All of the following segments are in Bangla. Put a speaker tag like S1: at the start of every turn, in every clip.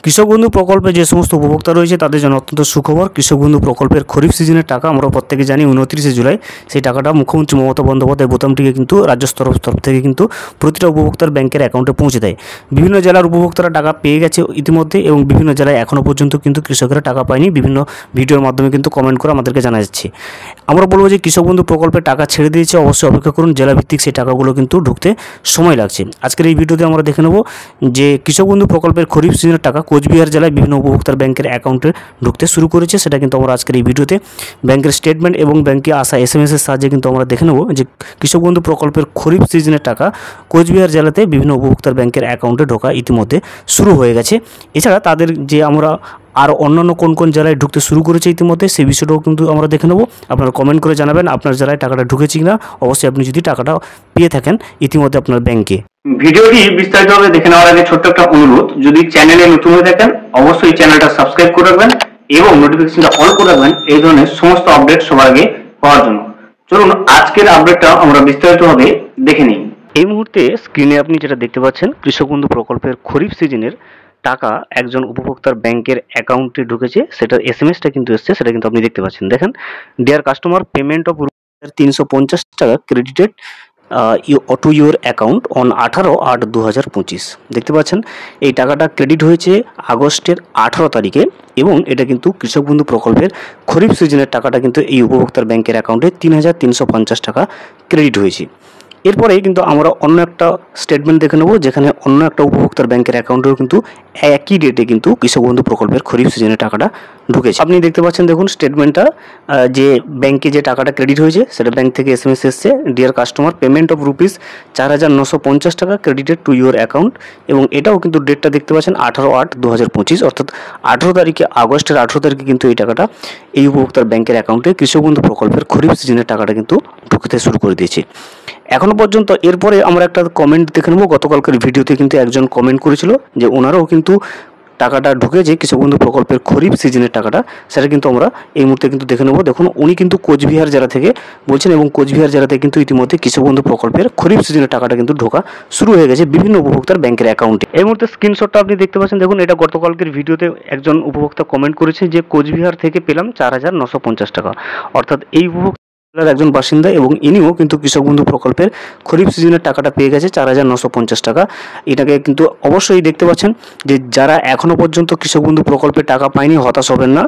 S1: কৃষক বন্ধু প্রকল্পে যে সমস্ত উপভোক্তা রয়েছে তাদের জন্য অত্যন্ত সুখবর। কৃষক বন্ধু প্রকল্পের খরিফ সিজনের টাকা আমরা প্রত্যেকে জানি 29শে জুলাই সেই টাকাটা মুখ্যমন্ত্রী মমতা বন্দ্যোপাধ্যায় বোতামটিকে কিন্তু রাজ্য তরফ থেকে কিন্তু প্রতিটা উপভোক্তার ব্যাংকের অ্যাকাউন্টে পৌঁছে দেয়। বিভিন্ন জেলার উপভোক্তারা টাকা পেয়ে গেছে ইতিমধ্যে এবং বিভিন্ন জেলায় এখনও পর্যন্ত কিন্তু কৃষকেরা টাকা পায়নি। বিভিন্ন ভিডিওর মাধ্যমে কিন্তু কমেন্ট করে আমাদেরকে জানা যাচ্ছে। আমরা বলবো যে কৃষক বন্ধু প্রকল্পে টাকা ছেড়ে দিয়েছে, অবশ্যই অপেক্ষা করুন। জেলাভিত্তিক সেই টাকাগুলো কিন্তু ঢুকতে সময় লাগছে। আজকের এই ভিডিওতে আমরা দেখে নেব যে কৃষক বন্ধু প্রকল্পের খরিফ সিজনের টাকা কোচবিহার জেলায় বিভিন্ন উপভোক্তার ব্যাংকের অ্যাকাউন্টে ঢুকতে শুরু করেছে। সেটা কিন্তু আমরা আজকের এই ভিডিওতে ব্যাংকের স্টেটমেন্ট এবং ব্যাংকে আসা এসএমএসের সাহায্যে কিন্তু আমরা দেখে নেব যে কৃষক বন্ধু প্রকল্পের খরিফ সিজনের টাকা কোচবিহার জেলাতে বিভিন্ন উপভোক্তার ব্যাংকের অ্যাকাউন্টে ঢোকা ইতিমধ্যে শুরু হয়ে গেছে। এছাড়া তাদের যে আমরা আর অন্যান্য কোন কোন জেলায় ঢুকতে শুরু করেছে ইতিমধ্যে সেই বিষয়টাও কিন্তু আমরা দেখে নেব। আপনারা কমেন্ট করে জানাবেন আপনার জেলায় টাকাটা ঢুকেছে কিনা, অবশ্যই আপনি যদি টাকাটা পেয়ে থাকেন ইতিমধ্যে আপনার ব্যাংকে।
S2: ভিডিওটি বিস্তারিতভাবে দেখে নেওয়ার আগে ছোট্ট একটা অনুরোধ, যদি চ্যানেলে নতুন হয়ে থাকেন অবশ্যই চ্যানেলটা সাবস্ক্রাইব করে রাখবেন এবং নোটিফিকেশনটা অন করে রাখবেন এই ধরনের সমস্ত আপডেট সবার আগে পাওয়ার জন্য। চলুন আজকের আপডেটটা আমরা বিস্তারিতভাবে দেখে নিই।
S1: এই মুহূর্তে স্ক্রিনে আপনি যেটা দেখতে পাচ্ছেন কৃষক বন্ধু প্রকল্পের খরিফ সিজনের টাকা একজন উপভোক্তার ব্যাংকের অ্যাকাউন্টে ঢুকেছে, সেটার এসএমএসটা কিন্তু এসছে, সেটা কিন্তু আপনি দেখতে পাচ্ছেন। দেখেন, ডিয়ার কাস্টমার, পেমেন্ট অফ 350 টাকা credited to your account on 18/8/2025। দেখতে পাচ্ছেন এই টাকাটা ক্রেডিট হয়েছে আগস্টের 18 তারিখে এবং এটা কিন্তু কৃষক বন্ধু প্রকল্পের খরিফ সিজনের টাকাটা কিন্তু এই উপভোক্তার ব্যাংকের অ্যাকাউন্টে 3350 টাকা ক্রেডিট হয়েছে। এরপরে কিন্তু আমরা অন্য একটা স্টেটমেন্ট দেখে নেব যেখানে অন্য একটা উপভোক্তার ব্যাংকের অ্যাকাউন্টেও কিন্তু একই ডেটে কিন্তু কৃষক বন্ধু প্রকল্পের খরিফ সিজনের টাকাটা ঢুকেছে। আপনি দেখতে পাচ্ছেন, দেখুন স্টেটমেন্টটা যে ব্যাংকে যে টাকাটা ক্রেডিট হয়েছে সেটা ব্যাংক থেকে এসএমএস এসছে, ডিয়ার কাস্টমার, পেমেন্ট অফ ₹4,950 টাকা ক্রেডিটেড টু ইউর অ্যাকাউন্ট, এবং এটাও কিন্তু ডেটটা দেখতে পাচ্ছেন 18/8/2025, অর্থাৎ 18 তারিখে, আগস্টের 18 তারিখে কিন্তু এই টাকাটা এই উপভোক্তার ব্যাংকের অ্যাকাউন্টে কৃষক বন্ধু প্রকল্পের খরিফ সিজনের টাকাটা কিন্তু ঢুকতে শুরু করে দিয়েছে এখনো পর্যন্ত। এরপরে আমরা একটা কমেন্ট দেখে নেব। গতকালকের ভিডিওতে কিন্তু একজন কমেন্ট করেছিল যে ওনারাও কিন্তু টাকাটা ঢুকেছে কৃষক বন্ধু প্রকল্পের খরিফ সিজনের টাকাটা, সেটা কিন্তু আমরা এই মুহূর্তে কিন্তু দেখে নেব। দেখুন, উনি কিন্তু কোচবিহার জেলা থেকে বলছেন এবং কোচবিহার জেলাতে কিন্তু ইতিমধ্যে কৃষক বন্ধু প্রকল্পের খরিফ সিজনের টাকাটা কিন্তু ঢোকা শুরু হয়ে গেছে বিভিন্ন উপভোক্তার ব্যাংকের অ্যাকাউন্টে। এই মুহূর্তে স্ক্রিনশটটা আপনি দেখতে পাচ্ছেন। দেখুন, এটা গতকালকের ভিডিওতে একজন উপভোক্তা কমেন্ট করেছে যে কোচবিহার থেকে পেলাম 4,950 টাকা, অর্থাৎ এই উপভোক্তা একজন বাসিন্দা এবং ইনিও কিন্তু কৃষক বন্ধু প্রকল্পের খরিফ সিজনের টাকাটা পেয়ে গেছে 4,950 টাকা। এটাকে কিন্তু অবশ্যই দেখতে পাচ্ছেন যে যারা এখনো পর্যন্ত কৃষক বন্ধু প্রকল্পের টাকা পায়নি হতাশ হবেন না।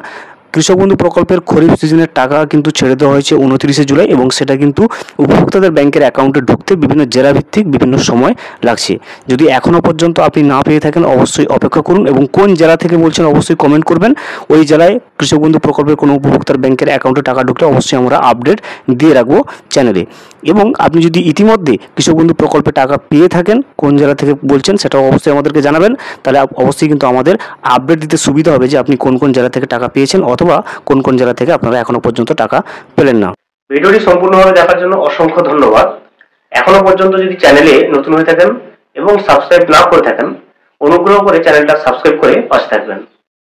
S1: কৃষক বন্ধু প্রকল্পের খরিফ সিজনের টাকা কিন্তু ছেড়ে দেওয়া হয়েছে 29শে জুলাই এবং সেটা কিন্তু উপভোক্তাদের ব্যাংকের অ্যাকাউন্টে ঢুকতে বিভিন্ন জেলা ভিত্তিক বিভিন্ন সময় লাগছে। যদি এখনও পর্যন্ত আপনি না পেয়ে থাকেন অবশ্যই অপেক্ষা করুন এবং কোন জেলা থেকে বলছেন অবশ্যই কমেন্ট করবেন। ওই জেলায় কৃষক বন্ধু প্রকল্পের কোনো উপভোক্তার ব্যাংকের অ্যাকাউন্টে টাকা ঢুকলে অবশ্যই আমরা আপডেট দিয়ে রাখবো চ্যানেলে। এবং আপনি যদি ইতিমধ্যে কৃষক বন্ধু প্রকল্পে টাকা পেয়ে থাকেন, কোন জেলা থেকে বলছেন সেটাও অবশ্যই আমাদেরকে জানাবেন, তাহলে অবশ্যই কিন্তু আমাদের আপডেট দিতে সুবিধা হবে যে আপনি কোন কোন জেলা থেকে টাকা পেয়েছেন অথবা কোন কোন জেলা থেকে আপনারা এখনো পর্যন্ত টাকা পেলেন না।
S2: ভিডিওটি সম্পূর্ণভাবে দেখার জন্য অসংখ্য ধন্যবাদ। এখনো পর্যন্ত যদি চ্যানেলে নতুন হয়ে থাকেন এবং সাবস্ক্রাইব না করে থাকেন অনুগ্রহ করে চ্যানেলটা সাবস্ক্রাইব করে পাশে থাকবেন।